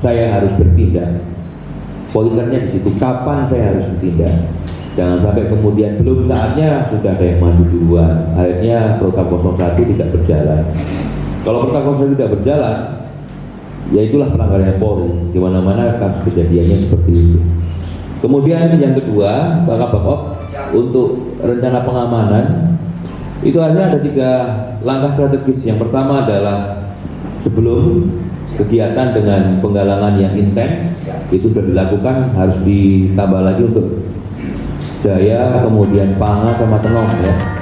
saya harus bertindak. Pointernya di situ, kapan saya harus bertindak. Jangan sampai kemudian belum saatnya sudah ada yang maju duluan. Akhirnya program 01 tidak berjalan. Kalau program 01 tidak berjalan, ya itulah pelanggaran Polri. Di mana-mana kasus kejadiannya seperti itu. Kemudian yang kedua, Pak Kabak untuk rencana pengamanan itu hanya ada 3 langkah strategis. Yang pertama adalah sebelum kegiatan dengan penggalangan yang intens itu sudah dilakukan, harus ditambah lagi untuk Jaya, kemudian Panga sama Tenom ya.